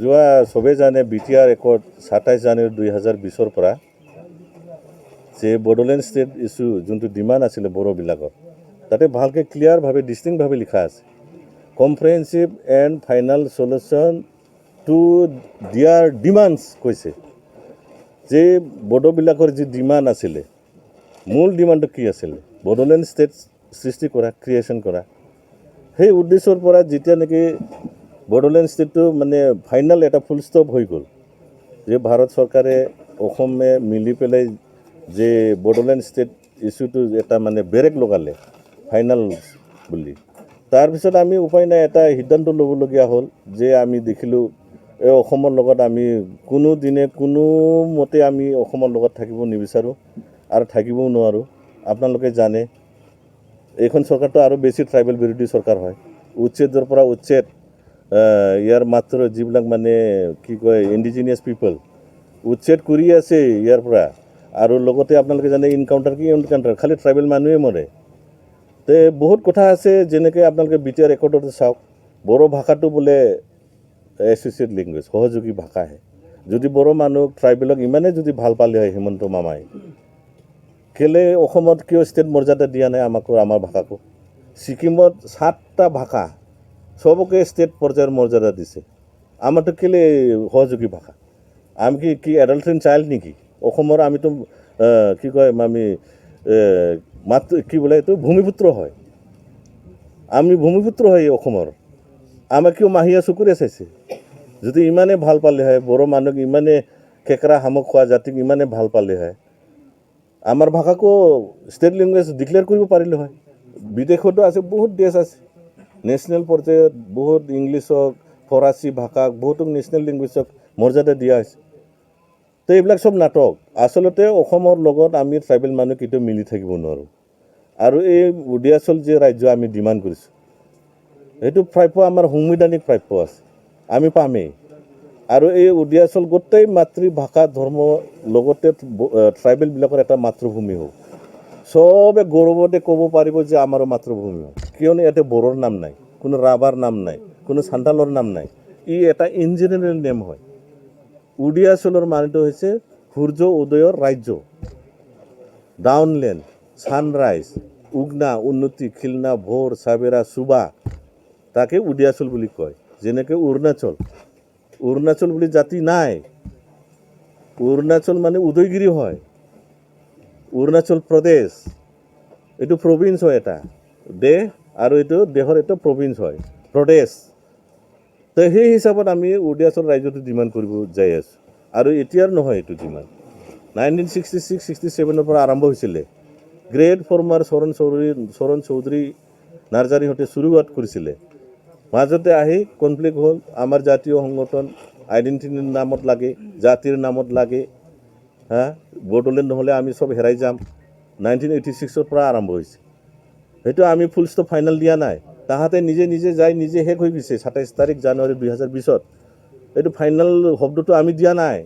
যোৱা চবেই জানে BTR একৰ্ড 27 জানুৱাৰী 2020 পৰা যে বড়োলেণ্ড ষ্টেট ইছ্যু যোনটো ডিমাণ্ড আছিলে বড়োবিলাকৰ তাতে ভালকৈ ক্লিয়াৰভাৱে ডিষ্টিংভাৱে লিখা আছে comprehensive and final solution two দিয়াৰ ডিমাণ্ডছ কৈছে যে বড়োবিলাকৰ যি ডিমাণ্ড আছিলে মূল ডিমাণ্ডটো কি আছিলে বড়োলেণ্ড ষ্টেট সৃষ্টি কৰা ক্ৰিয়েশ্যন কৰা সেই উদ্দেশ্যৰ পৰা যেতিয়া নেকি বড়োলেণ্ড ষ্টেটটো মানে ফাইনেল এটা ফুল ষ্টপ হৈ গ'ল যে ভাৰত চৰকাৰে অসমে মিলি পেলাই যে বড়োলেণ্ড ষ্টেট ইছ্যুটো এটা মানে ব্ৰেক লগালে ফাইনেল বুলি তাৰপিছত আমি উপায় নাই এটা সিদ্ধান্ত ল'বলগীয়া হ'ল যে আমি দেখিলোঁ এই অসমৰ লগত আমি কোনো দিনে কোনো মতে আমি অসমৰ লগত থাকিব নিবিচাৰোঁ আৰু থাকিবও নোৱাৰোঁ আপোনালোকে জানে এইখন চৰকাৰটো আৰু বেছি ট্ৰাইবেল বিৰোধী চৰকাৰ হয় উচ্ছেদৰ পৰা উচ্ছেদ ইয়াৰ মাত্ৰ যিবিলাক মানে কি কয় ইণ্ডিজিনিয়াছ পিপল উচ্ছেদ কৰি আছে ইয়াৰ পৰা আৰু লগতে আপোনালোকে জানে এনকাউণ্টাৰ কি এনকাউণ্টাৰ খালি ট্ৰাইবেল মানুহে মৰে তে বহুত কথা আছে যেনেকৈ আপোনালোকে BTR একৰ্ডতে চাওক বড়ো ভাষাটো বোলে এছ'চিয়েট লেংগুৱেজ সহযোগী ভাষাহে যদি বড়ো মানুহ ট্ৰাইবেলক ইমানেই যদি ভাল পালে হয় হিমন্ত মামাই কেলে অসমত কিয় ষ্টেট মৰ্যাদা দিয়া নাই আমাকো আমাৰ ভাষাকো ছিকিমত 7টা ভাষা সবকে ষ্টেট পৰ্যায়ৰ মৰ্যাদা দিছে আমাৰতো কেলে সহযোগী ভাষা আমি কি এডাল্ট্ৰেন চাইল্ড নেকি অসমৰ আমিতো কি কয় আমি মাত্ৰ কি বোলে এইটো ভূমিপুত্ৰ হয় আমি ভূমিপুত্ৰ হয় অসমৰ আমাক কিয় মাহীয়া চকুৰে চাইছে যদি ইমানে ভাল পালে হয় বড়ো মানুহক ইমানে খেকেৰা শামুক খোৱা জাতিক ইমানে ভাল পালে হয় আমাৰ ভাষাকো ষ্টেট লেংগুৱেজ ডিক্লেয়াৰ কৰিব পাৰিলে হয় বিদেশতো আছে বহুত দেশ আছে নেশ্যনেল পৰ্যায়ত বহুত ইংলিছক ফৰাচী ভাষাক বহুতক নেশ্যনেল লেংগুৱেজক মৰ্যাদা দিয়া হৈছে তো এইবিলাক চব নাটক আচলতে অসমৰ লগত আমি ট্ৰাইবেল মানুহ কেতিয়াও মিলি থাকিব নোৱাৰোঁ আৰু এই অৰুণাচল যে ৰাজ্য আমি ডিমাণ্ড কৰিছোঁ সেইটো প্ৰাপ্য আমাৰ সাংবিধানিক প্ৰাপ্য আছে আমি পামেই আৰু এই অৰুণাচল গোটেই মাতৃভাষা ধৰ্ম লগতে ট্ৰাইবেলবিলাকৰ এটা মাতৃভূমি হওক চবে গৌৰৱতে ক'ব পাৰিব যে আমাৰো মাতৃভূমি হয় কিয়নো ইয়াতে বড়োৰ নাম নাই কোনো ৰাভাৰ নাম নাই কোনো চান্তালৰ নাম নাই ই এটা ইন জেনেৰেল নেম হয় অৰুণাচলৰ মানেটো হৈছে সূৰ্য উদয়ৰ ৰাজ্য ডাউনলেণ্ড ছানৰাইজ উগনা উন্নতি খিলনা ভোৰ চাবেৰা চুবা তাকে অৰুণাচল বুলি কয় যেনেকৈ অৰুণাচল বুলি জাতি নাই অৰুণাচল মানে উদয়গিৰি হয় অৰুণাচল প্ৰদেশ এইটো প্ৰভিন্স হয় এটা দেশ আৰু এইটো দেশৰ এটা প্ৰভিন্স হয় প্ৰদেশ তো সেই হিচাপত আমি অৰুণাচল ৰাজ্যটো ডিমাণ্ড কৰিব যাই আছোঁ আৰু এতিয়াৰ নহয় এইটো ডিমাণ্ড 1966-67 পৰা আৰম্ভ হৈছিলে গ্ৰেট ফৰ্মাৰ চৰণ চৌধুৰী নাৰ্জাৰীহঁতে শুৰুৱাত কৰিছিলে মাজতে আহি কনফ্লিক্ট হ'ল আমাৰ জাতীয় সংগঠন আইডেণ্টিটিৰ নামত লাগে জাতিৰ নামত লাগে বড়োলেণ্ড নহ'লে আমি চব হেৰাই যাম 1986 পৰা আৰম্ভ হৈছে সেইটো আমি ফুল ষ্টপ ফাইনেল দিয়া নাই তাহাঁতে নিজে নিজে যাই নিজে শেষ হৈ গৈছে 27 তাৰিখ জানুৱাৰী 2020 এইটো ফাইনেল শব্দটো আমি দিয়া নাই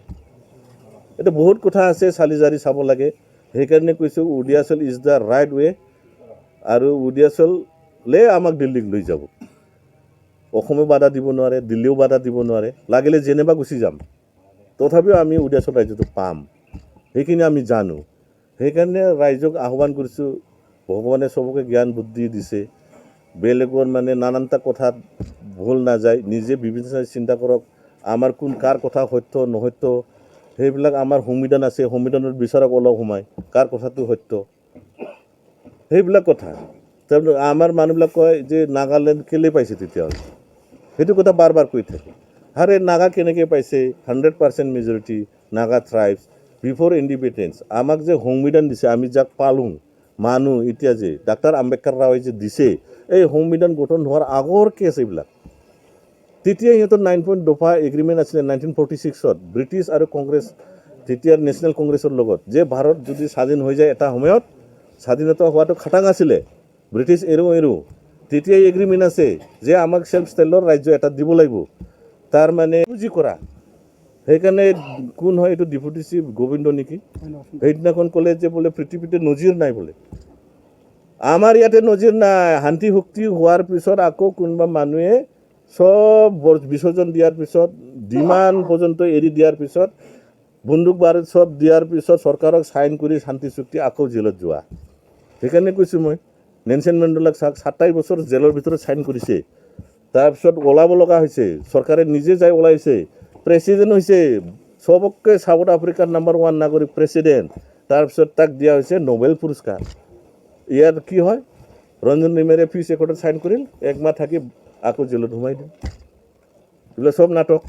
এইটো বহুত কথা আছে চালি জাৰি চাব লাগে সেইকাৰণে কৈছোঁ অৰুণাচল ইজ দ্য ৰাইট ৱে আৰু অৰুণাচলে আমাক দিল্লীক লৈ যাব অসমে বাধা দিব নোৱাৰে দিল্লীও বাধা দিব নোৱাৰে লাগিলে যেনেবা গুচি যাম তথাপিও আমি অৰুণাচল ৰাজ্যটো পাম সেইখিনি আমি জানো সেইকাৰণে ৰাইজক আহ্বান কৰিছোঁ ভগৱানে চবকে জ্ঞান বুদ্ধি দিছে বেলেগৰ মানে নানানটা কথাত ভুল নাযায় নিজে বিবেচনাৰে চিন্তা কৰক আমাৰ কাৰ কথা সত্য নহত্য সেইবিলাক আমাৰ সংবিধান আছে সংবিধানত বিচাৰক অলপ সোমাই কাৰ কথাটো সত্য সেইবিলাক কথা তাৰপিছত আমাৰ মানুহবিলাক কয় যে নাগালেণ্ড কেলৈ পাইছে তেতিয়াহ'লে সেইটো কথা বাৰ বাৰ কৈ থাকে আৰে নাগা কেনেকৈ পাইছে 100% majority Naga tribes before independence আমাক যে সংবিধান দিছে আমি যাক পালোঁ মানুহ এতিয়া যে ডাক্তৰ আম্বেদকাৰ ৰাওৱে যে দিছে এই সংবিধান গঠন হোৱাৰ আগৰ কেছ এইবিলাক তেতিয়া সিহঁতৰ 9 পইণ্ট দফা এগ্ৰিমেণ্ট আছিলে 1946 ব্ৰিটিছ আৰু কংগ্ৰেছ তেতিয়াৰ নেশ্যনেল কংগ্ৰেছৰ লগত যে ভাৰত যদি স্বাধীন হৈ যায় এটা সময়ত স্বাধীনতা হোৱাটো খাটাং আছিলে ব্ৰিটিছ এৰো তেতিয়াই এগ্ৰিমেণ্ট আছে যে আমাক চেল্ফ ষ্টাইলৰ ৰাজ্য এটা দিব লাগিব তাৰ মানে বুজি কৰা সেইকাৰণে কোন হয় এইটো ডেপুটি চিফ গোবিন্দ নেকি সেইদিনাখন ক'লে যে বোলে পৃথিৱীতে নজিৰ নাই বোলে আমাৰ ইয়াতে নজিৰ নাই শান্তি শক্তি হোৱাৰ পিছত আকৌ কোনোবা মানুহে সব বিসৰ্জন দিয়াৰ পিছত ডিমান্ড পৰ্যন্ত এৰি দিয়াৰ পিছত বন্দুক বাৰুদ সব দিয়াৰ পিছত চৰকাৰক সাইন কৰি শান্তি চুক্তি আকৌ জেলত যোৱা সেইকাৰণে কৈছোঁ মই নেলছন মেণ্ডেলাক 27 বছৰ জেলৰ ভিতৰত সাইন কৰিছে তাৰপিছত ওলাব লগা হৈছে চৰকাৰে নিজে যাই ওলাইছে প্ৰেছিডেণ্ট হৈছে সবকে সাউথ আফ্ৰিকাৰ নাম্বাৰ 1 নাগৰিক প্ৰেছিডেণ্ট তাৰপিছত তাক দিয়া হৈছে নোবেল পুৰস্কাৰ ইয়াৰ কি হয় ৰঞ্জন নিমেৰে পিছ একোটা সাইন কৰিল একমাহ থাকি আকৌ জেলত সোমাই দিল এইবিলাক সব নাটক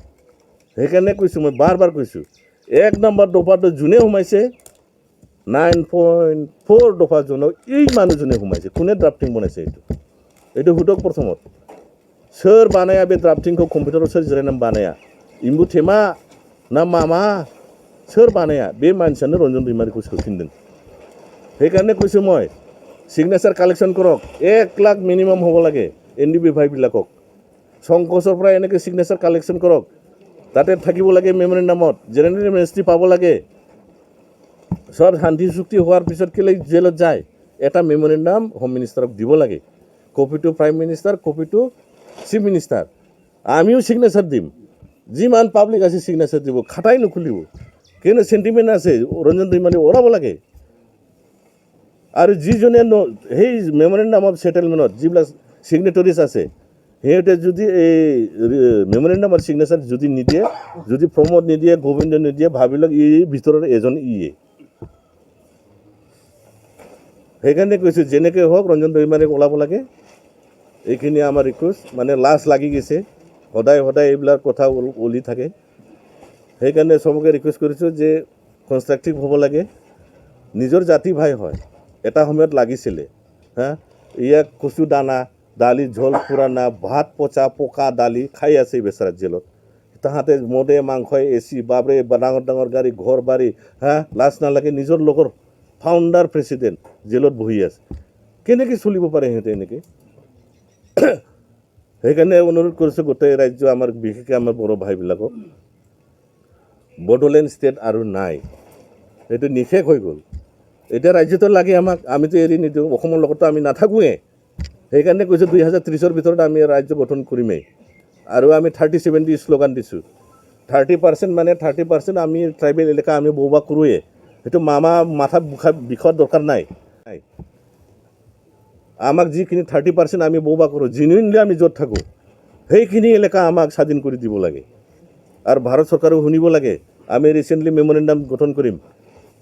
সেইকাৰণে কৈছোঁ মই বাৰ কৈছোঁ 1 নম্বৰ দফাটো যোনে সোমাইছে 9.4 দফা জনক এই মানুহজনে সোমাইছে কোনে ড্ৰাফটিং বনাইছে এইটো হুদক প্ৰথমত सोर बानाया बे ड्राफ्टिंखौ कम्पिउटाराव सोर जिरायनानै बानाया इम्बु थेमा ना मामा सोर बानाया बे मानसियानो रन्जन दैमारिखौ सोफिनदों সেইকাৰণে কৈছোঁ মই সিগনেচাৰ কালেকশ্যন কৰক 1 লাখ মিনিমাম হ'ব লাগে NDBI বিলাকক সংকোচৰ পৰা এনেকৈ সিগনেচাৰ কালেকশ্যন কৰক তাতে থাকিব লাগে মেমৰেণ্ডামত জেনেৰেল এমনেষ্টি পাব লাগে সব শান্তি চুক্তি হোৱাৰ পিছত কেলে জেলত যায় এটা মেমৰেণ্ডাম হোম মিনিষ্টাৰক দিব লাগে কপিটো প্ৰাইম মিনিষ্টাৰ কপিটো চিফ মিনিষ্টাৰ আমিও সিগনেচাৰ দিম যিমান পাব্লিক আছে সিগনেচাৰ দিব খাটাই নুখুলিব কিন্তু সেন্টিমেন্ট আছে ৰঞ্জন दैमारि ওলাব লাগে আৰু যিজনে সেই মেমৰেণ্ডাম অফ সেটেলমেণ্টত যিবিলাক সিগনেটৰিজ আছে সিহঁতে যদি এই মেমৰেণ্ডামৰ সিগনেচাৰ যদি নিদিয়ে যদি প্ৰমোদ নিদিয়ে গোবিন্দ নিদিয়ে ভাবিলক এই ভিতৰৰ এজন ইয়ে সেইকাৰণে কৈছোঁ যেনেকৈ হওক ৰঞ্জন दैमारिক ওলাব লাগে এইখিনি আমাৰ ৰিকুৱেষ্ট মানে লাজ লাগি গৈছে সদায় সদায় এইবিলাক কথা ওলি থাকে সেইকাৰণে সবকে ৰিকুৱেষ্ট কৰিছোঁ যে কনষ্ট্ৰাকটিভ হ'ব লাগে নিজৰ জাতি ভাই হয় এটা সময়ত লাগিছিলে হা ইয়াক কচু দানা দালি ঝোল পুৰাণা ভাত পচা পকা দালি খাই আছে বেচাৰা জেলত তাহাঁতে মদে মাংস এচি বাবৰে ডাঙৰ ডাঙৰ গাড়ী ঘৰ বাৰী হা লাজ নালাগে নিজৰ লগৰ ফাউণ্ডাৰ প্ৰেছিডেণ্ট জেলত বহি আছে কেনেকৈ চলিব পাৰে সিহঁতে এনেকৈ সেইকাৰণে অনুৰোধ কৰিছোঁ গোটেই ৰাজ্য আমাৰ বিশেষকৈ আমাৰ বড়ো ভাইবিলাকক বড়োলেণ্ড ষ্টেট আৰু নাই এইটো নিষেধ হৈ গ'ল এতিয়া ৰাজ্যটো লাগে আমাক আমিতো এৰি নিদিওঁ অসমৰ লগতো আমি নাথাকোঁৱে সেইকাৰণে কৈছোঁ 2030ৰ ভিতৰত আমি ৰাজ্য গঠন কৰিমেই আৰু আমি 30-70 শ্লোগান দিছোঁ 30% মানে 30% আমি ট্ৰাইবেল এলেকা আমি বহবাস কৰোঁৱে সেইটো মামা মাথা বিষৰ দৰকাৰ নাই আমাক যিখিনি 30% আমি বহবাস কৰোঁ জেনুইনলি আমি য'ত থাকোঁ সেইখিনি এলেকা আমাক স্বাধীন কৰি দিব লাগে আৰু ভাৰত চৰকাৰেও শুনিব লাগে আমি ৰিচেণ্টলি মেমৰেণ্ডাম গঠন কৰিম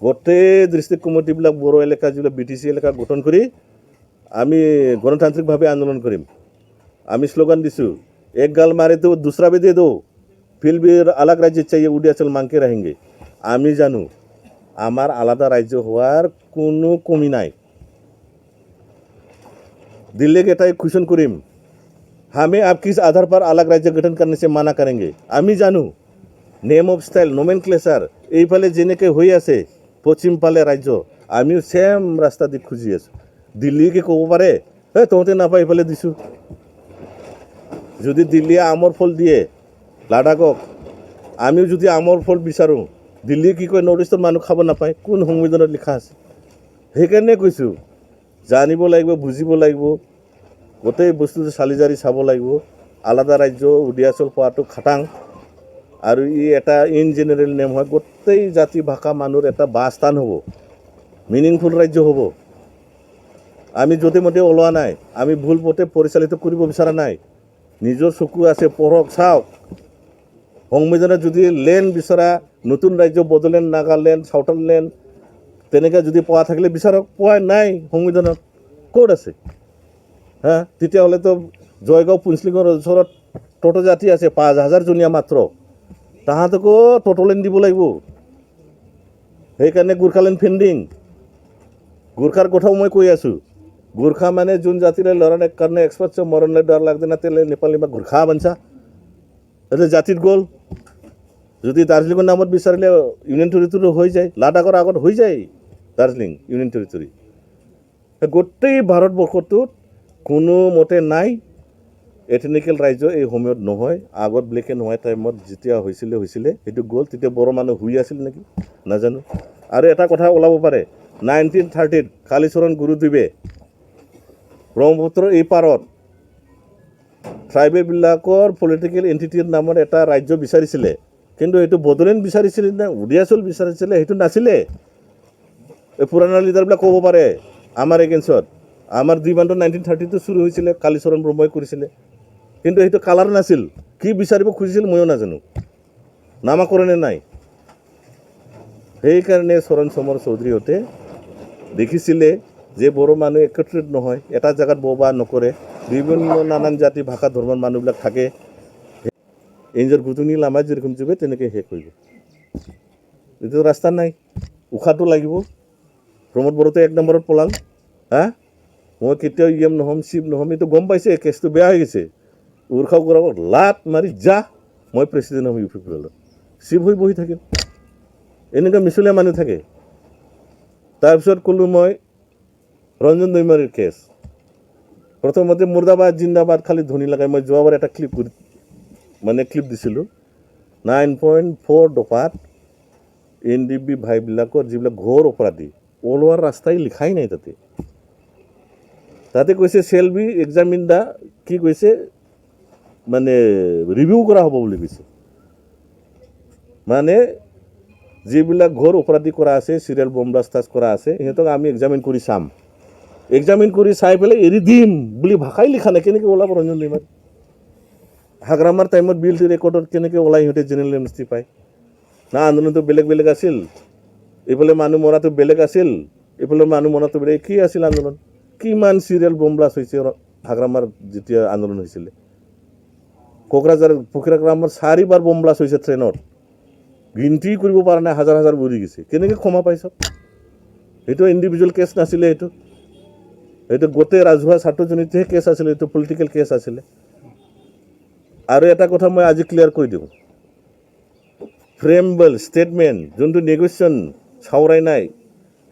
গোটেই ডিষ্ট্ৰিক্ট কমিটিবিলাক বড়ো এলেকা যিবিলাক BTC এলেকা গঠন কৰি আমি গণতান্ত্ৰিকভাৱে আন্দোলন কৰিম আমি শ্লোগান দিছোঁ এক গাল মাৰে তো দুসৰা भी दे दो फिर भी अलग राज्य चाहिए उड़ियाचल मांग के रहेंगे আমি জানো আমাৰ আলাদা ৰাজ্য হোৱাৰ কোনো কমি নাই दिल्ली के टाइप क्वेश्चन करीम हमें आप किस आधार पर अलग राज्य गठन करने से माना करेंगे আমি জানো नेम ऑफ स्टाइल नोमेनक्लेचार এইফালে যেনেকৈ হৈ আছে পশ্চিম ফালে ৰাজ্য আমিও সেম ৰাস্তা দি খুজি আছোঁ দিল্লীকে ক'ব পাৰে তহঁতে নাপাই এইফালে দিছোঁ যদি দিল্লীয়ে আমৰ ফল দিয়ে লাডাখক আমিও যদি আমৰ ফল বিচাৰোঁ দিল্লীয়ে কি কয় নৰ্থ ইষ্টৰ মানুহ খাব নাপায় কোন সংবিধানত লিখা আছে সেইকাৰণে কৈছোঁ জানিব লাগিব বুজিব লাগিব গোটেই বস্তুটো চালি জাৰি চাব লাগিব আলাদা ৰাজ্য উড়িয়াচল পোৱাটো খাটাং আৰু ই এটা ইন জেনেৰেল নেম হয় গোটেই জাতি ভাষা মানুহৰ এটা বাসস্থান হ'ব মিনিংফুল ৰাজ্য হ'ব আমি য'তে মতে ওলোৱা নাই আমি ভুল পথে পৰিচালিত কৰিব বিচৰা নাই নিজৰ চকু আছে পঢ়ক চাওক সংবিধানত যদি লেণ্ড বিচৰা নতুন ৰাজ্য বড়োলেণ্ড নাগালেণ্ড সাঁওতাললেণ্ড তেনেকৈ যদি পোৱা থাকিলে বিচাৰক পোৱা নাই সংবিধানত ক'ত আছে হা তেতিয়াহ'লেতো জয়গাঁও পুঞ্চলিঙৰ ওচৰত ট'টো জাতি আছে 5,000 জনীয়া মাত্ৰ তাহাঁতকো ট'টোলেণ্ড দিব লাগিব সেইকাৰণে গোৰ্খালেণ্ড ফেণ্ডিং গোৰ্খাৰ কথাও মই কৈ আছোঁ गोरखा माने जुन जातिले लड़ने करने एक्सपर्ट से मरने डर लगते ना तेले नेपाली में गोरखा बन्छ એટલે জাতিত গ'ল যদি দাৰ্জিলিঙৰ নামত বিচাৰিলে ইউনিয়ন টেৰিটৰি হৈ যায় লাডাখৰ আগত হৈ যায় দাৰ্জিলিং ইউনিয়ন টেৰিটৰি গোটেই ভাৰতবৰ্ষটোত কোনো মতে নাই এথনিকেল ৰাজ্য এই সময়ত নহয় আগত ব্লেক এণ্ড হোৱাইট টাইমত যেতিয়া হৈছিলে সেইটো গ'ল তেতিয়া বড়ো মানুহ শুই আছিল নেকি নাজানো আৰু এটা কথা ওলাব পাৰে 1930 কালীচৰণ গুৰুদেৱে ব্ৰহ্মপুত্ৰৰ এই পাৰত ট্ৰাইবেলবিলাকৰ পলিটিকেল এণ্টিটিৰ নামত এটা ৰাজ্য বিচাৰিছিলে, কিন্তু এইটো বড়োলেণ্ড বিচাৰিছিলে নে উডিয়াচল বিচাৰিছিলে সেইটো নাছিলে। এই পুৰণা লিডাৰবিলাক ক'ব পাৰে আমাৰ এগেইনষ্টত। আমাৰ ডিমাণ্ডটো 1930 শুৰু হৈছিলে, কালীচৰণ ব্ৰহ্মই কৰিছিলে, কিন্তু সেইটো কালাৰ নাছিল। কি বিচাৰিব খুজিছিল ময়ো নাজানো, নামাকৰণে নাই। সেইকাৰণে চৰণ চমৰ চৌধুৰীহঁতে দেখিছিলে যে বড়ো মানুহ একত্ৰিত নহয়, এটা জেগাত বসবাস নকৰে, বিভিন্ন নানান জাতি ভাষা ধৰ্মৰ মানুহবিলাক থাকে। এঞ্জৰ গুটুনি লামাত যেৰকম যাবে তেনেকৈ শেষ কৰিব। এইটো ৰাস্তা নাই, উশাহটো লাগিব। প্ৰমোদ বড়োতে 1 নম্বৰত পলাল। মই কেতিয়াও ইএম নহ'ম, চিফ নহ'ম, এইটো গম পাইছে, কেছটো বেয়া হৈ গৈছে। উৰ্খাও কৰাব লাট মাৰি যা মই প্ৰেচিডেণ্ট হ'ম ইউ পি পিএলত, চিফ হৈ বহি থাকিম। এনেকুৱা মিছলীয়া মানুহ থাকে। তাৰপিছত ক'লোঁ মই ৰঞ্জন দৈমাৰীৰ কেছ। প্ৰথমতে মুৰ্দাবাদ জিন্দাবাদ খালি ধ্বনি লগাই মই যোৱাবাৰ এটা ক্লিপ দিছিলোঁ। 9.4 দফাত NDB ভাইবিলাকৰ যিবিলাক ঘোৰ অপৰাধী ওলোৱাৰ ৰাস্তাই লিখাই নাই। তাতে কৈছে চেল বি এক্সামিন দা, কি কৈছে মানে ৰিভিউ কৰা হ'ব বুলি কৈছে। মানে যিবিলাক ঘোৰ অপৰাধী কৰা আছে, চিৰিয়েল বম ব্লাষ্টাৰ্ছ কৰা আছে, সিহঁতক আমি এক্সামিন কৰি চাম, এক্সামিন কৰি চাই পেলাই এৰি দিম বুলি ভাষাই লিখা নাই। কেনেকৈ ওলাব ৰঞ্জন দৈমাৰী? হাগ্ৰামাৰ টাইমত বিএলটি ৰেকৰ্ডত কেনেকৈ ওলাই সিহঁতে জেনেৰেল এমনেষ্টি পায়? না আন্দোলনটো বেলেগ বেলেগ আছিল, এইফালে মানুহ মৰাটো বেলেগ আছিল, এইফালে মানুহ মৰাটো বেলেগ। কি আছিল আন্দোলন? কিমান চিৰিয়েল বম ব্লাষ্ট হৈছে হাগ্ৰামাৰ যেতিয়া আন্দোলন হৈছিলে? কোকৰাঝাৰ পোখৰাগ্ৰামৰ 4বাৰ বম ব্লাষ্ট হৈছে ট্ৰেইনত, গিনতি কৰিব পৰা নাই, হাজাৰ হাজাৰ মৰি গৈছে। কেনেকৈ ক্ষমা পাইছ? সেইটো ইণ্ডিভিজুৱেল কেছ নাছিলে, সেইটো গোটেই ৰাজহুৱা ছাত্ৰজনীতহে কেছ আছিলে, এইটো পলিটিকেল কেছ আছিলে। আৰু এটা কথা মই আজি ক্লিয়াৰ কৰি দিওঁ, ফ্ৰেমবল ষ্টেটমেণ্ট যোনটো নেগোচিয়েশ্যন চাওৰাই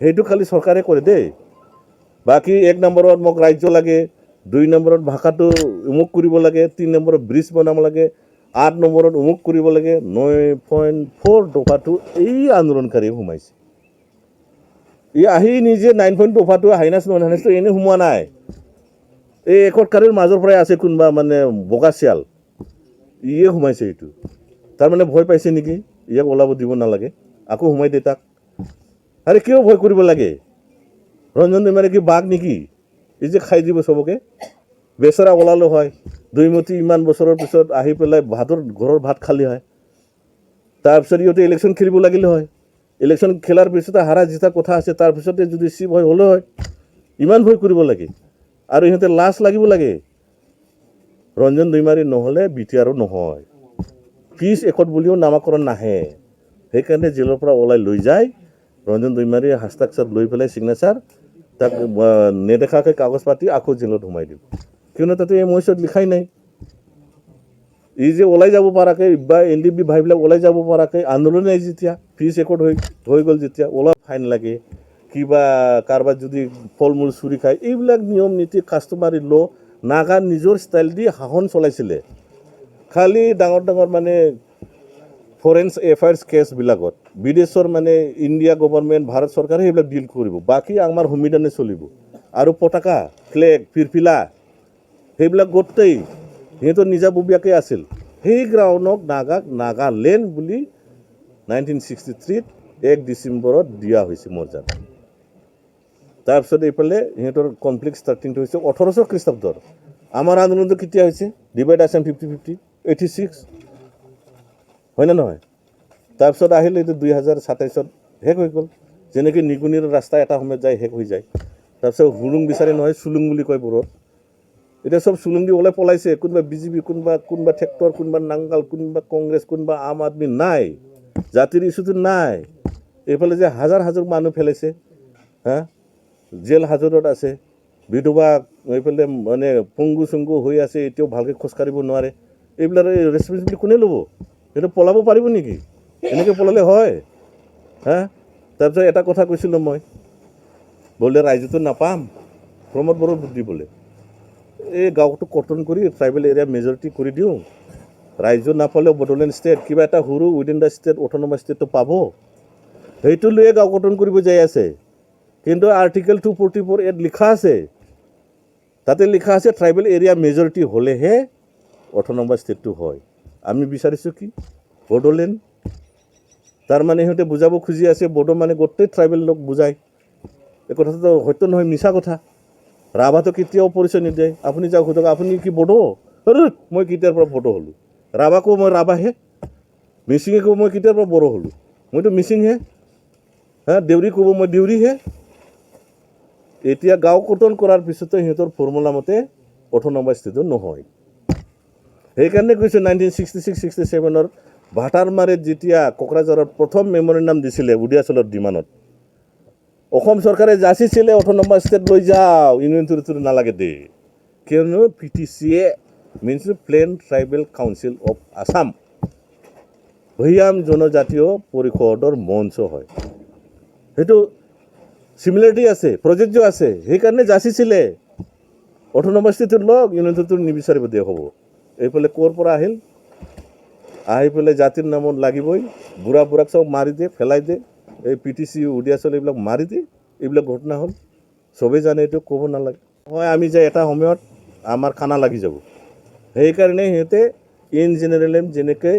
সেইটো খালি চৰকাৰে কৰে দেই। বাকী 1 নম্বৰত মোক ৰাজ্য লাগে, 2 নম্বৰত ভাষাটো উমুক কৰিব লাগে, 3 নম্বৰত ব্ৰিজ বনাব লাগে, 8 নম্বৰত উমুক কৰিব লাগে। 9.4 দফাটো এই আন্দোলনকাৰীয়ে সোমাইছে। ই আহি নিজে 9 দফাটো হাইনাছ নন হাইনাছটো এনেই সোমোৱা নাই, এই একতকাৰীৰ মাজৰ পৰাই আছে কোনোবা মানে বগা চিয়াল, ইয়ে সোমাইছে। এইটো তাৰমানে ভয় পাইছে নেকি, ইয়াক ওলাব দিব নালাগে, আকৌ সোমাই দে তাক। আৰে কিয় ভয় কৰিব লাগে? ৰঞ্জন দৈমাৰী কি বাঘ নেকি? এই যে খাই দিব চবকে। বেচেৰা ওলালো হয়, দুইমুঠি ইমান বছৰৰ পিছত আহি পেলাই ঘৰৰ ভাত খালী হয়। তাৰপিছত ইহঁতে ইলেকশ্যন খেলিব লাগিলে হয়, ইলেকশ্যন খেলাৰ পিছতে হাৰা জিতা কথা আছে, তাৰপিছতে যদি চিফ হ'লে হয়। ইমান ভয় কৰিব লাগে? আৰু ইহঁতে লাজ লাগিব লাগে। ৰঞ্জন দৈমাৰী নহ'লে BTR নহয়, পিছ একত বুলিও নামাকৰণ নাহে। সেইকাৰণে জেলৰ পৰা ওলাই লৈ যায় ৰঞ্জন দৈমাৰীৰ হাস্তাক্ষৰ লৈ পেলাই চিগনেচাৰ, তাক নেদেখাকৈ কাগজ পাতি আকৌ জেলত সোমাই দিব। কিয়নো তাতে MOSত লিখাই নাই। ই যে ওলাই যাব পৰাকৈ বা NDB ভাইবিলাক ওলাই যাব পৰাকৈ আন্দোলন নাই যেতিয়া, পিছ একত হৈ গ'ল যেতিয়া, ওলাই ফাইন লাগে, কিবা কাৰোবাৰ যদি ফল মূল চুৰি খায়, এইবিলাক নিয়ম নীতি কাষ্টমাৰী ল' নাগা নিজৰ ষ্টাইল দি শাসন চলাইছিলে। খালি ডাঙৰ ডাঙৰ মানে ফৰেন এফেয়াৰ্ছ কেছবিলাকত বিদেশৰ মানে ইণ্ডিয়া গভৰ্ণমেণ্ট, ভাৰত চৰকাৰে সেইবিলাক ডিল কৰিব, বাকী আমাৰ সংবিধানে চলিব। আৰু পতাকা, ফ্লেগ, ফিৰফিলা সেইবিলাক গোটেই সিহঁতৰ নিজাববীয়াকৈ আছিল। সেই গ্ৰাউণ্ডক নাগালেণ্ড বুলি 1963 1 ডিচেম্বৰত দিয়া হৈছে মৰ্যাদা। তাৰপিছত এইফালে সিহঁতৰ কনফ্লিক্ট ষ্টাৰ্টিংটো হৈছে 1800 খ্ৰীষ্টাব্দৰ। আমাৰ আন্দোলনটো কেতিয়া হৈছে? ডিভাইড আছাম 50-50, 86 হয় নে নহয়? তাৰপিছত আহিলে এইটো 2027ত শেষ হৈ গ'ল। যেনেকৈ নিগুনিৰ ৰাস্তা এটা সময়ত যায়, শেষ হৈ যায়। তাৰপিছত হুলুং বিচাৰে নহয়, চুলুং বুলি কয় বড়োত। এতিয়া চব চুলুং দি ওলাই পলাইছে, কোনোবা BJP, কোনোবা ট্ৰেক্টৰ, কোনোবা নাংগাল, কোনোবা কংগ্ৰেছ, কোনোবা আম আদমি। নাই, জাতিৰ ইছ্যুটো নাই। এইফালে যে হাজাৰ হাজাৰ মানুহ ফেলাইছে, জেল হাজতত আছে, বিধৱা এইফালে মানে পংগু চংগু হৈ আছে, এতিয়াও ভালকৈ খোজকাঢ়িব নোৱাৰে। এইবিলাক ৰেচপন্সিবিলিটি কোনে ল'ব? সেইটো পলাব পাৰিব নেকি? এনেকৈ পলালে হয়? তাৰপিছত এটা কথা কৈছিলোঁ মই, বোলে ৰাইজতো নাপাম, প্ৰমোদ বড়োৰ বুদ্ধি বোলে এই গাঁওটো কৰ্তন কৰি ট্ৰাইবেল এৰিয়া মেজৰিটি কৰি দিওঁ, ৰাইজো নাপালেও বড়োলেণ্ড ষ্টেট কিবা এটা সৰু উইদিন দ্য ষ্টেট অট'নমাছ ষ্টেটটো পাব, সেইটো লৈয়ে গাঁও গঠন কৰিব যাই আছে। কিন্তু আৰ্টিকেল 244 লিখা আছে, তাতে লিখা আছে ট্ৰাইবেল এৰিয়া মেজৰিটি হ'লেহে অটোনমাস ষ্টেটটো হয় আমি বিচাৰিছোঁ কি বড়োলেণ্ড তাৰ মানে সিহঁতে বুজাব খুজি আছে বড়ো মানে গোটেই ট্ৰাইবেল লোক বুজায় এই কথাটো সত্য নহয় মিছা কথা ৰাভাটো কেতিয়াও পৰিচয় নিদিয়ে আপুনি যাওক সোধক আপুনি কি বড়ো মই কেতিয়াৰ পৰা বড়ো হ'লোঁ ৰাভা কওঁ মই ৰাভাহে মিচিঙে কওঁ মই কেতিয়াৰ পৰা বড়ো হ'লোঁ মইতো মিচিংহে দেউৰী ক'ব মই দেউৰীহে এতিয়া গাঁও কৰ্তন কৰাৰ পিছতে সিহঁতৰ ফৰ্মুলা মতে অটোনমাস ষ্টেটটো নহয় সেইকাৰণে কৈছোঁ 1966-67 ভাটাৰমাৰিত যেতিয়া কোকৰাঝাৰত প্ৰথম মেমৰেণ্ডাম দিছিলে উডিয়াচলৰ ডিমাণ্ডত অসম চৰকাৰে যাচিছিলে অটোনমাস ষ্টেট লৈ যাওঁ ইউনিয়ন টেৰিটৰী নালাগে দে কিয়নো PTCA means plain tribal council of Assam ভৈয়াম জনজাতীয় পৰিষদৰ মঞ্চ হয় সেইটো চিমিলাৰিটি আছে প্ৰযোজ্য আছে সেইকাৰণে যাচিছিলে অটোনমাস ষ্টেটৰ লওক ইউনিয়ন টেৰিটৰী নিবিচাৰিব দিয়া হ'ব এইফালে ক'ৰ পৰা আহিল আহি পেলাই জাতিৰ নামত লাগিবই বুঢ়াক চব মাৰি দিয়ে পেলাই দিয়ে এই PTC উডিয়াচল এইবিলাক মাৰি দিয়ে এইবিলাক ঘটনা হ'ল চবেই জানে এইটো ক'ব নালাগে হয় আমি যে এটা সময়ত আমাৰ খানা লাগি যাব সেইকাৰণে সিহঁতে ইন জেনেৰেল যেনেকৈ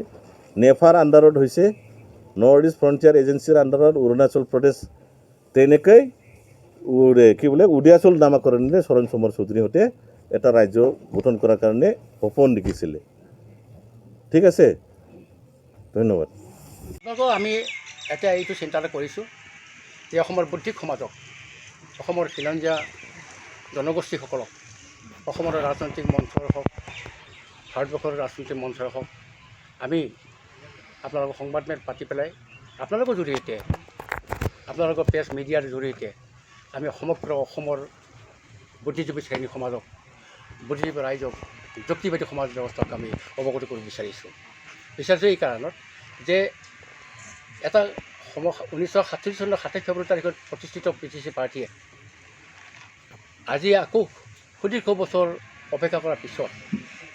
নেফাৰ আণ্ডাৰত হৈছে নৰ্থ ইষ্ট ফ্ৰণ্টিয়াৰ এজেঞ্চিৰ আণ্ডাৰত অৰুণাচল প্ৰদেশ তেনেকৈ কি বোলে উডিয়াচল নামাকৰণে চৰণ চমৰ চৌধুৰীহঁতে এটা ৰাজ্য গঠন কৰাৰ কাৰণে সপোন দেখিছিলে ঠিক আছে ধন্যবাদ আপোনালোকক আমি এতিয়া এইটো চিন্তা কৰিছোঁ যে অসমৰ বৌদ্ধিক সমাজক অসমৰ খিলঞ্জীয়া জনগোষ্ঠীসকলক অসমৰ ৰাজনৈতিক মঞ্চৰ হওক ভাৰতবৰ্ষৰ ৰাজনৈতিক মঞ্চৰ হওক আমি আপোনালোকৰ সংবাদমেল পাতি পেলাই আপোনালোকৰ জৰিয়তে আপোনালোকৰ প্ৰেছ মিডিয়াৰ জৰিয়তে আমি সমগ্ৰ অসমৰ বুদ্ধিজীৱী শ্ৰেণী সমাজক বুদ্ধিজীৱী ৰাইজক যুক্তিবাদী সমাজ ব্যৱস্থাক আমি অৱগত কৰিব বিচাৰিছোঁ এই কাৰণত যে এটা 1967 চনৰ 27 ফেব্ৰুৱাৰী তাৰিখত প্ৰতিষ্ঠিত PTC পাৰ্টীয়ে আজি আকৌ সুদীৰ্ঘ বছৰ অপেক্ষা কৰাৰ পিছত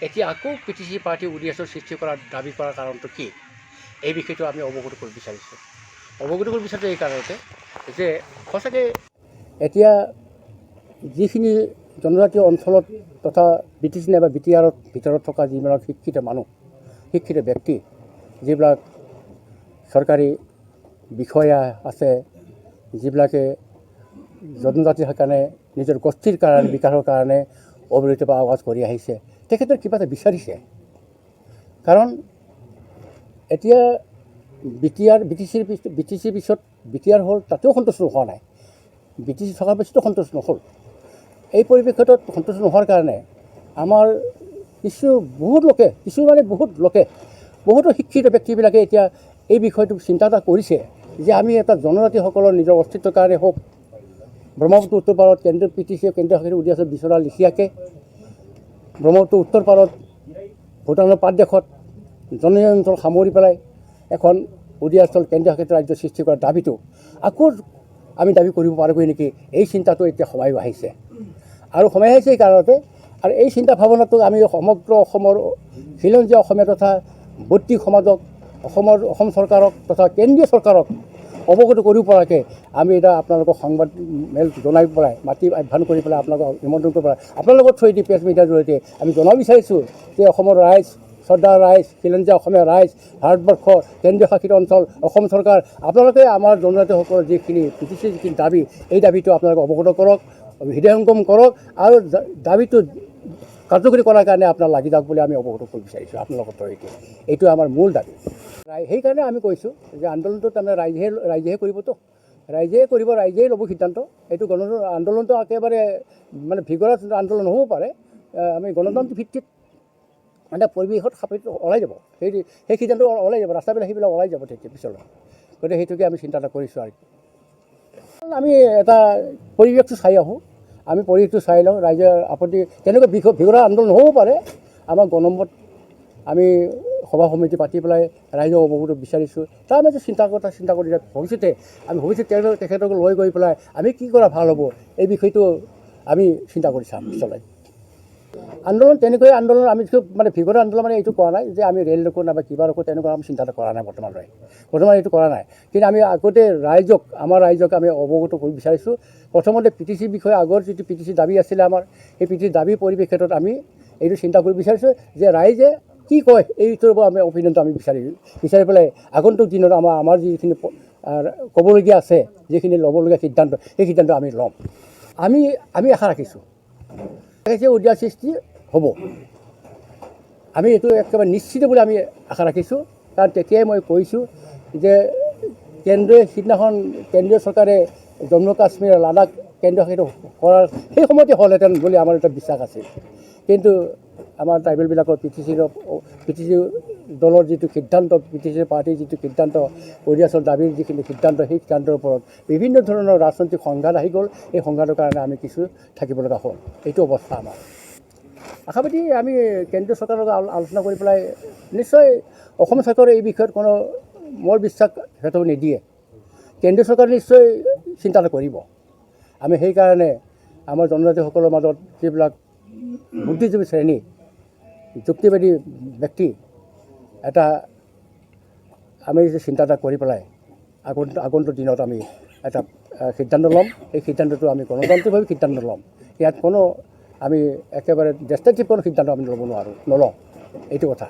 এতিয়া আকৌ PTC পাৰ্টী উডিয়াচল সৃষ্টি কৰাৰ দাবী কৰাৰ কাৰণটো কি এই বিষয়টো আমি অৱগত কৰিব বিচাৰিছোঁ এই কাৰণতে যে সঁচাকৈ এতিয়া যিখিনি জনজাতীয় অঞ্চলত তথা BTC নাইবা BTRৰ ভিতৰত থকা যিবিলাক শিক্ষিত মানুহ শিক্ষিত ব্যক্তি যিবিলাক চৰকাৰী বিষয়া আছে যিবিলাকে জনজাতিৰ কাৰণে নিজৰ গোষ্ঠীৰ কাৰণে বিকাশৰ কাৰণে অবিৰত আৱাজ কৰি আহিছে তেখেতৰ কিবা এটা বিচাৰিছে কাৰণ এতিয়া BTC পিছত BTR হ'ল তাতেও সন্তুষ্ট হোৱা নাই BTC থকাৰ পিছতো সন্তুষ্ট নহ'ল এই পৰিৱেশত সন্তুষ্ট নোহোৱাৰ কাৰণে আমাৰ বহুত বহুতো শিক্ষিত ব্যক্তিবিলাকে এতিয়া এই বিষয়টো চিন্তা এটা কৰিছে যে আমি এটা জনজাতিসকলৰ নিজৰ অস্তিত্বৰ কাৰণে হওক ব্ৰহ্মপুত্ৰ উত্তৰ পাৰত কেন্দ্ৰীয় PTC কেন্দ্ৰীয় শাসিত উডিয়াচল বিচৰা লিখিয়াকৈ ব্ৰহ্মপুত্ৰ উত্তৰ পাৰত ভূটানৰ পাতদেশত জনজাতীয় অঞ্চল সামৰি পেলাই এখন উডিয়াচল কেন্দ্ৰীয় শাসিত ৰাজ্য সৃষ্টি কৰাৰ দাবীটো আকৌ আমি দাবী কৰিব পাৰোঁগৈ নেকি এই চিন্তাটো এতিয়া সোমাই আহিছে আৰু সোমাই আহিছে এই কাৰণতে আৰু এই চিন্তা ভাৱনাটোক আমি সমগ্ৰ অসমৰ খিলঞ্জীয়া অসমীয়া তথা বৌদ্ধিক সমাজক অসম চৰকাৰক তথা কেন্দ্ৰীয় চৰকাৰক অৱগত কৰিব পৰাকৈ আমি এতিয়া আপোনালোকক সংবাদ মেল জনাই পেলাই মাতি আহ্বান কৰি পেলাই আপোনালোকক নিমন্ত্ৰণ কৰি পেলাই আপোনালোকৰ থ্ৰু দি প্ৰেছ মিডিয়াৰ জৰিয়তে আমি জনাব বিচাৰিছোঁ যে অসমৰ ৰাইজ শ্ৰদ্ধাৰ ৰাইজ খিলঞ্জীয়া অসমীয়া ৰাইজ ভাৰতবৰ্ষ কেন্দ্ৰীয় শাসিত অঞ্চল অসম চৰকাৰ আপোনালোকে আমাৰ জনজাতিসকলৰ যিখিনি PTC যিখিনি দাবী এই দাবীটো আপোনালোকে অৱগত কৰক হৃদয়ংগম কৰক আৰু দাবীটো কাৰ্যকৰী কৰাৰ কাৰণে আপোনাৰ লাগি যাওক বুলি আমি অৱগত কৰিব বিচাৰিছোঁ আপোনালোকৰ জৰিয়তে এইটো আমাৰ মূল দাবী সেইকাৰণে আমি কৈছোঁ যে আন্দোলনটো তাৰমানে ৰাইজেহে কৰিবতো ৰাইজেই ল'ব সিদ্ধান্ত এইটো আন্দোলনটো একেবাৰে মানে ভিগৰাছ আন্দোলন নহ'ব পাৰে আমি গণতন্ত্ৰ ভিত্তিত মানে পৰিৱেশত সাপেক্ষ ওলাই যাব সেই সিদ্ধান্ত ওলাই যাব ৰাস্তাবিলাক সেইবিলাক ওলাই যাব তেতিয়া পিছলৈ গতিকে সেইটোকে আমি চিন্তা এটা কৰিছোঁ আৰু আমি এটা পৰিৱেশটো চাই আহোঁ আমি পৰিৱেশটো চাই লওঁ ৰাইজৰ আপত্তি তেনেকুৱা ভিগৰা আন্দোলন নহ'ব পাৰে আমাৰ গণমত আমি সভা সমিতি পাতি পেলাই ৰাইজক অৱগত বিচাৰিছোঁ তাৰ মাজত চিন্তা কৰি ভৱিষ্যতে তেখেতক লৈ গৈ পেলাই আমি কি কৰা ভাল হ'ব এই বিষয়টো আমি চিন্তা কৰি চাম পিছলৈ আন্দোলন তেনেকৈ আমি মানে ভিগৰা আন্দোলন মানে এইটো কৰা নাই যে আমি ৰেল ৰখোঁ নাইবা কিবা ৰখোঁ তেনেকুৱা আমি চিন্তা কৰা নাই বৰ্তমান এইটো কৰা নাই কিন্তু আমি আগতে আমাৰ ৰাইজক আমি অৱগত কৰিব বিচাৰিছোঁ প্ৰথমতে PTC বিষয়ে আগৰ যিটো PTC দাবী আছিলে আমাৰ সেই PTC দাবী পৰিৱেশত আমি এইটো চিন্তা কৰিব বিচাৰিছোঁ যে ৰাইজে কি কয় এইটোৰ পৰা আমি অপিনিয়নটো আমি বিচাৰি পেলাই আগন্তুক দিনত আমাৰ যিখিনি ক'বলগীয়া আছে, যিখিনি ল'বলগীয়া সিদ্ধান্ত, সেই সিদ্ধান্ত আমি ল'ম। আমি আশা ৰাখিছোঁ উদ্যান সৃষ্টি হ'ব। আমি এইটো একেবাৰে নিশ্চিত বুলি আমি আশা ৰাখিছোঁ। কাৰণ তেতিয়াই মই কৈছোঁ যে কেন্দ্ৰীয় চৰকাৰে জম্মু কাশ্মীৰ লাডাখ কেন্দ্ৰীয় শাসিত কৰাৰ সেই সময়তে হ'লহেঁতেন বুলি আমাৰ এটা বিশ্বাস আছিল। কিন্তু আমাৰ ট্ৰাইবেলবিলাকৰ পি টি চি দলৰ যিটো সিদ্ধান্ত, পি টি চি পাৰ্টীৰ যিটো সিদ্ধান্ত, অৰুণাচল দাবীৰ যিখিনি সিদ্ধান্ত, সেই সিদ্ধান্তৰ ওপৰত বিভিন্ন ধৰণৰ ৰাজনৈতিক সংঘাত আহি গ'ল। এই সংঘাতৰ কাৰণে আমি কিছু থাকিব লগা হ'ল। এইটো অৱস্থা আমাৰ। আশাবাদী আমি কেন্দ্ৰীয় চৰকাৰৰ লগত আলোচনা কৰি পেলাই নিশ্চয় অসম চৰকাৰে এই বিষয়ত কোনো মোৰ বিশ্বাস সিহঁতক নিদিয়ে। কেন্দ্ৰীয় চৰকাৰে নিশ্চয় চিন্তা কৰিব। আমি সেইকাৰণে আমাৰ জনজাতিসকলৰ মাজত যিবিলাক বুদ্ধিজীৱী শ্ৰেণী, যুক্তিবাদী ব্যক্তি এটা আমি চিন্তা এটা কৰি পেলাই আগন্তুক দিনত আমি এটা সিদ্ধান্ত ল'ম। এই সিদ্ধান্তটো আমি গণতান্ত্ৰিকভাৱে সিদ্ধান্ত ল'ম। ইয়াত কোনো আমি একেবাৰে ডেষ্ট্ৰাকটিভ কোনো সিদ্ধান্ত আমি নলওঁ। এইটো কথা।